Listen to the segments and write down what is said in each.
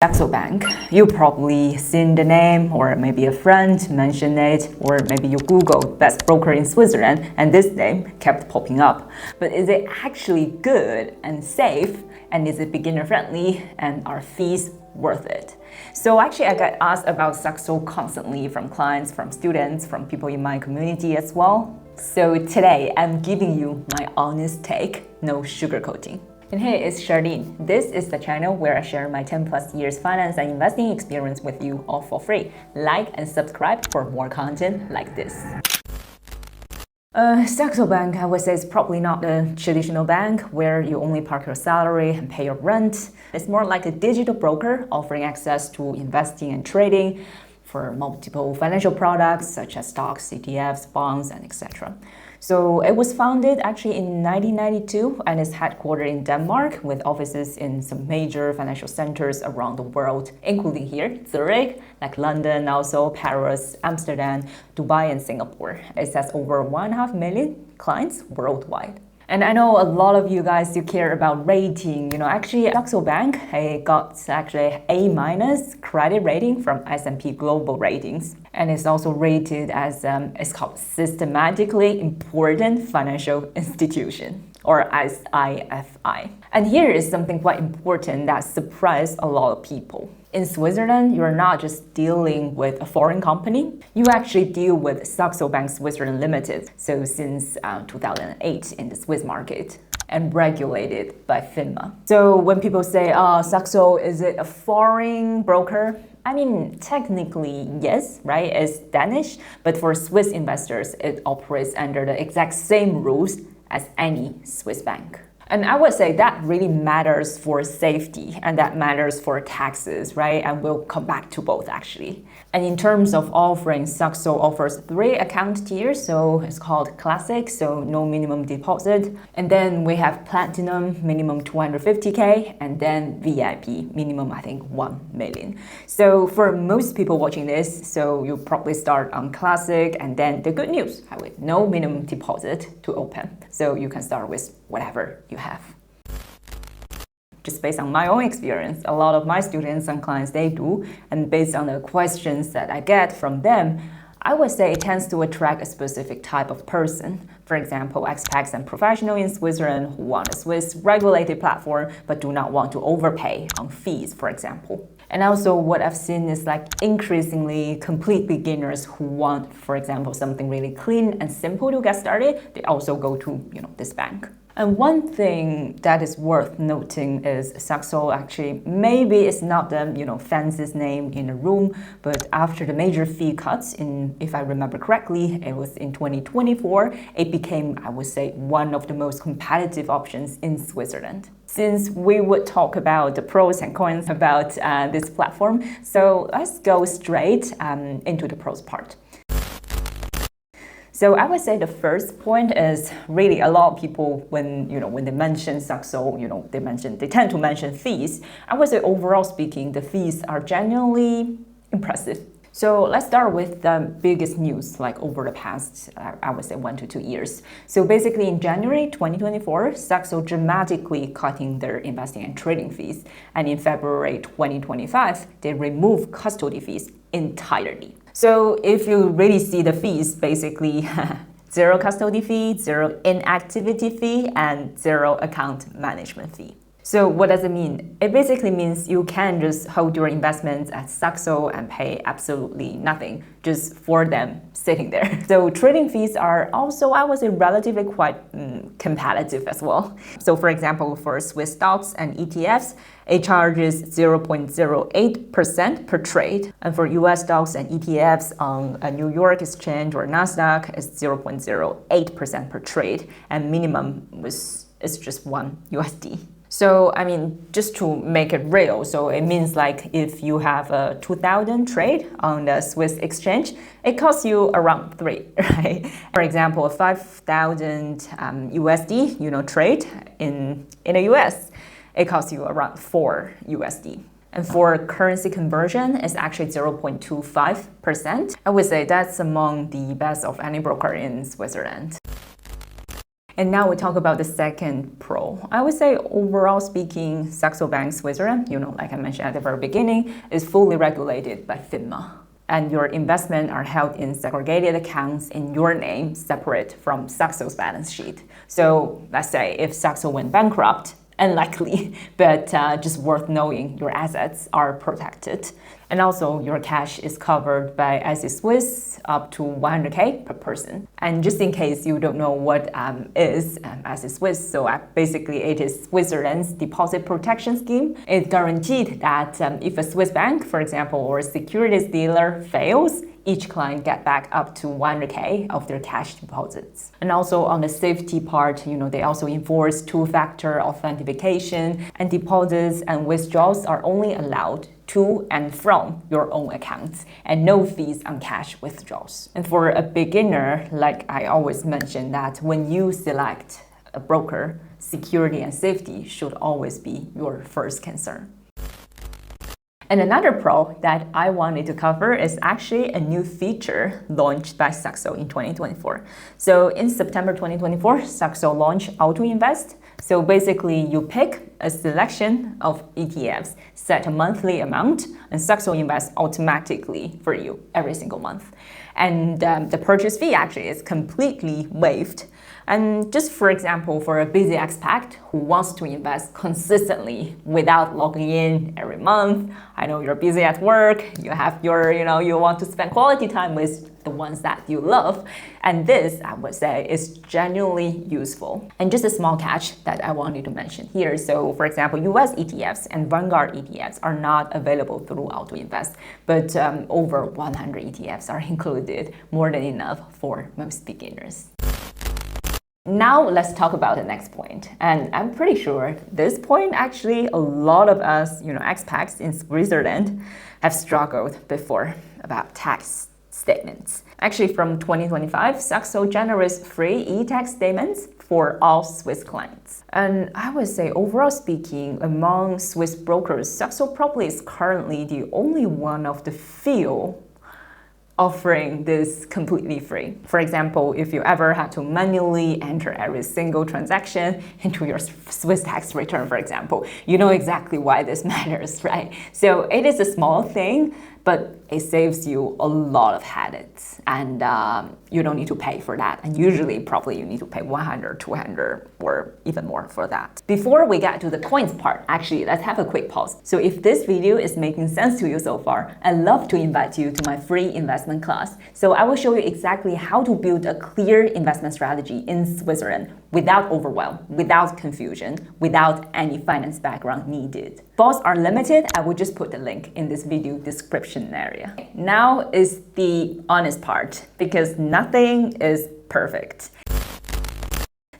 Saxo Bank. You've probably seen the name, or maybe a friend mentioned it, or maybe you Googled best broker in Switzerland and this name kept popping up. But is it actually good and safe? And is it beginner friendly? And are fees worth it? So actually I get asked about Saxo constantly from clients, from students, from people in my community as well. So today I'm giving you my honest take, no sugarcoating. And hey, it's Charlene. This is the channel where I share my 10 plus years finance and investing experience with you all for free. Like and subscribe for more content like this. Saxo Bank, I would say, is probably not a traditional bank where you only park your salary and pay your rent. It's more like a digital broker offering access to investing and trading for multiple financial products such as stocks, ETFs, bonds, and etc. So it was founded actually in 1992 and is headquartered in Denmark with offices in some major financial centers around the world, including here, Zurich, like London, also Paris, Amsterdam, Dubai, and Singapore. It has over 1.5 million clients worldwide. And I know a lot of you guys, you care about rating. Actually, Saxo Bank got actually A- credit rating from S&P Global Ratings. And it's also rated as, it's called Systematically Important Financial Institution, or SIFI. And here is something quite important that surprised a lot of people. In Switzerland, you're not just dealing with a foreign company, you actually deal with Saxo Bank Switzerland Limited, so since 2008 in the Swiss market, and regulated by FINMA. So when people say, Saxo, is it a foreign broker? I mean, technically, yes, right? It's Danish, but for Swiss investors, it operates under the exact same rules as any Swiss bank. And I would say that really matters for safety and that matters for taxes, right? And we'll come back to both actually. And in terms of offerings, Saxo offers 3 account tiers. So it's called Classic, so no minimum deposit. And then we have Platinum, minimum 250K, and then VIP, minimum I think 1 million. So for most people watching this, so you probably start on Classic, and then the good news, with no minimum deposit to open. So you can start with whatever you have. Just based on my own experience, a lot of my students and clients, they do, and based on the questions that I get from them, I would say it tends to attract a specific type of person. For example, expats and professionals in Switzerland who want a Swiss regulated platform but do not want to overpay on fees, for example. And also what I've seen is like increasingly complete beginners who want, for example, something really clean and simple to get started, they also go to, this bank. And one thing that is worth noting is Saxo actually, maybe it's not the fanciest name in the room, but after the major fee cuts if I remember correctly, it was in 2024, it became, I would say, one of the most competitive options in Switzerland. Since we would talk about the pros and cons about this platform, so let's go straight into the pros part. So I would say the first point is really a lot of people when they mention Saxo, they tend to mention fees. I would say overall speaking, the fees are genuinely impressive. So let's start with the biggest news like over the past, I would say 1 to 2 years. So basically in January 2024, Saxo dramatically cutting their investing and trading fees. And in February 2025, they removed custody fees entirely. So if you really see the fees, basically 0 custody fee, 0 inactivity fee, and 0 account management fee. So what does it mean? It basically means you can just hold your investments at Saxo and pay absolutely nothing, just for them sitting there. So trading fees are also, I would say, relatively quite competitive as well. So for example, for Swiss stocks and ETFs, it charges 0.08% per trade. And for US stocks and ETFs on a New York exchange or NASDAQ, it's 0.08% per trade. And minimum is just 1 USD. So, I mean, just to make it real, so it means like if you have a 2,000 trade on the Swiss exchange, it costs you around 3, right? For example, a 5,000 USD, trade in the US, it costs you around 4 USD. And for currency conversion, it's actually 0.25%. I would say that's among the best of any broker in Switzerland. And now we talk about the second pro. I would say overall speaking, Saxo Bank Switzerland, like I mentioned at the very beginning, is fully regulated by FINMA. And your investments are held in segregated accounts in your name, separate from Saxo's balance sheet. So let's say if Saxo went bankrupt, unlikely, but just worth knowing your assets are protected. And also your cash is covered by IC Swiss up to 100K per person. And just in case you don't know what is IC Swiss, so basically it is Switzerland's deposit protection scheme. It's guaranteed that if a Swiss bank, for example, or a securities dealer fails, each client get back up to 100K of their cash deposits. And also on the safety part, they also enforce two-factor authentication, and deposits and withdrawals are only allowed to and from your own accounts, and no fees on cash withdrawals. And for a beginner, like I always mention that when you select a broker, security and safety should always be your first concern. And another pro that I wanted to cover is actually a new feature launched by Saxo in 2024. So in September 2024, Saxo launched Auto Invest. So basically you pick a selection of ETFs, set a monthly amount, and Saxo invests automatically for you every single month. And the purchase fee actually is completely waived. And just for example, for a busy expat who wants to invest consistently without logging in every month, I know you're busy at work, you have your, you want to spend quality time with the ones that you love. And this, I would say, is genuinely useful. And just a small catch that I wanted to mention here. So for example, US ETFs and Vanguard ETFs are not available through Auto Invest, but over 100 ETFs are included, more than enough for most beginners. Now let's talk about the next point. And I'm pretty sure this point actually a lot of us, expats in Switzerland have struggled before about tax statements. Actually from 2025, Saxo generates free e-tax statements for all Swiss clients. And I would say overall speaking, among Swiss brokers, Saxo probably is currently the only one of the few offering this completely free. For example, if you ever had to manually enter every single transaction into your Swiss tax return, for example, you know exactly why this matters, right? So it is a small thing, but it saves you a lot of headaches, and you don't need to pay for that. And usually, probably you need to pay 100, 200, or even more for that. Before we get to the coins part, actually, let's have a quick pause. So if this video is making sense to you so far, I'd love to invite you to my free investment class. So I will show you exactly how to build a clear investment strategy in Switzerland without overwhelm, without confusion, without any finance background needed. Spots are limited. I will just put the link in this video description area. Now is the honest part, because nothing is perfect.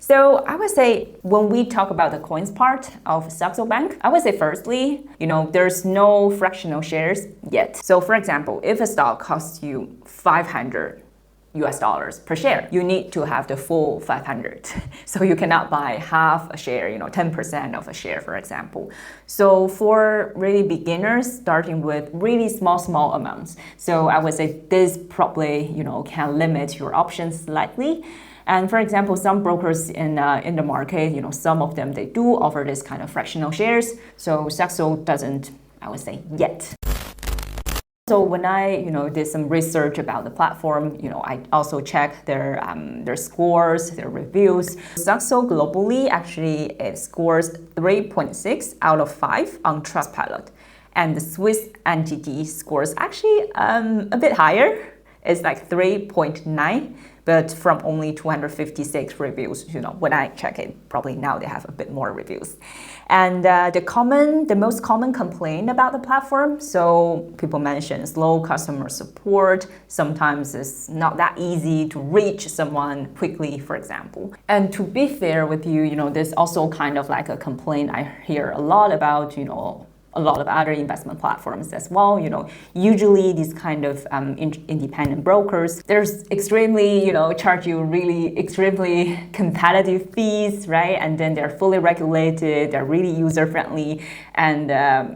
So I would say when we talk about the coins part of Saxo Bank, I would say firstly, there's no fractional shares yet. So for example, if a stock costs you $500 per share, you need to have the full 500. So you cannot buy half a share, 10% of a share, for example. So for really beginners, starting with really small amounts. So I would say this probably, can limit your options slightly. And for example, some brokers in the market, some of them, they do offer this kind of fractional shares. So Saxo doesn't, I would say, yet. So when I, did some research about the platform, I also checked their scores, their reviews. Saxo globally actually it scores 3.6 out of 5 on Trustpilot, and the Swiss entity scores actually a bit higher. It's like 3.9. But from only 256 reviews, when I check it, probably now they have a bit more reviews. And the most common complaint about the platform, so people mention slow customer support. Sometimes it's not that easy to reach someone quickly, for example. And to be fair with you, there's also kind of like a complaint I hear a lot about, a lot of other investment platforms as well. Usually these kind of independent brokers, there's extremely, charge you really extremely competitive fees, right? And then they're fully regulated, they're really user friendly, and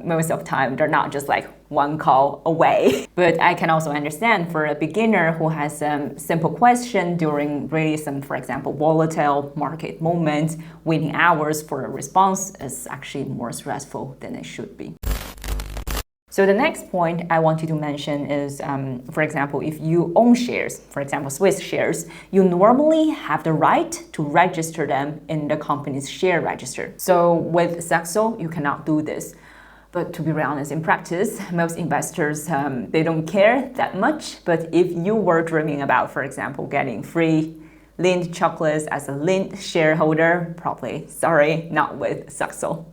most of the time they're not just like one call away. But I can also understand for a beginner who has a simple question during really some, for example, volatile market moments, waiting hours for a response is actually more stressful than it should be. So the next point I want you to mention is, for example, if you own shares, for example, Swiss shares, you normally have the right to register them in the company's share register. So with Saxo, you cannot do this. But to be honest, in practice, most investors, they don't care that much. But if you were dreaming about, for example, getting free Lindt chocolates as a Lindt shareholder, probably, sorry, not with Saxo.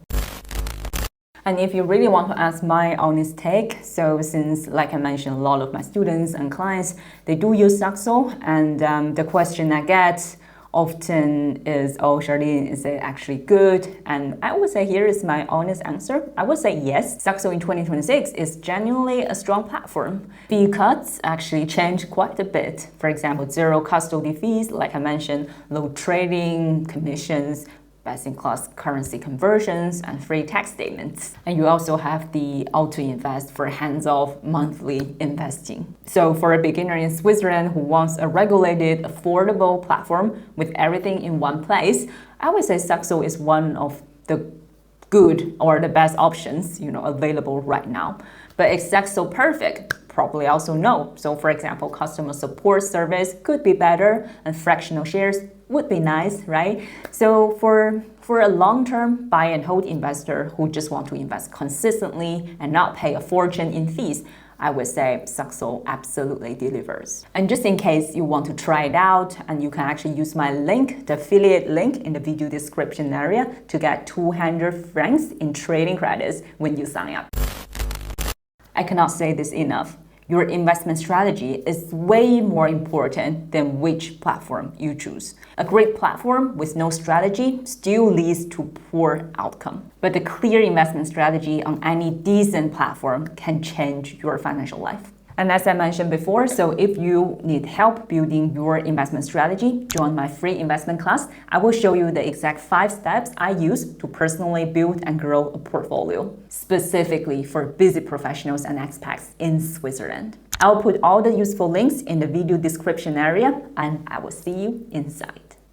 And if you really want to ask my honest take, so since, like I mentioned, a lot of my students and clients, they do use Saxo, and the question I get often is, oh, Charlene, is it actually good? And I would say here is my honest answer. I would say yes. Saxo in 2026 is genuinely a strong platform. Fee cuts actually change quite a bit. For example, zero custody fees, like I mentioned, low trading commissions, best-in-class currency conversions, and free tax statements. And you also have the auto-invest for hands-off monthly investing. So for a beginner in Switzerland who wants a regulated, affordable platform with everything in one place, I would say Saxo is one of the good or the best options, available right now. But is Saxo perfect? Probably also no. So for example, customer support service could be better, and fractional shares would be nice, right? So for a long-term buy and hold investor who just want to invest consistently and not pay a fortune in fees, I would say Saxo absolutely delivers. And just in case you want to try it out, and you can actually use my link, the affiliate link in the video description area, to get 200 francs in trading credits when you sign up. I cannot say this enough. Your investment strategy is way more important than which platform you choose. A great platform with no strategy still leads to poor outcome. But the clear investment strategy on any decent platform can change your financial life. And as I mentioned before, so if you need help building your investment strategy, join my free investment class. I will show you the exact 5 steps I use to personally build and grow a portfolio, specifically for busy professionals and expats in Switzerland. I'll put all the useful links in the video description area, and I will see you inside.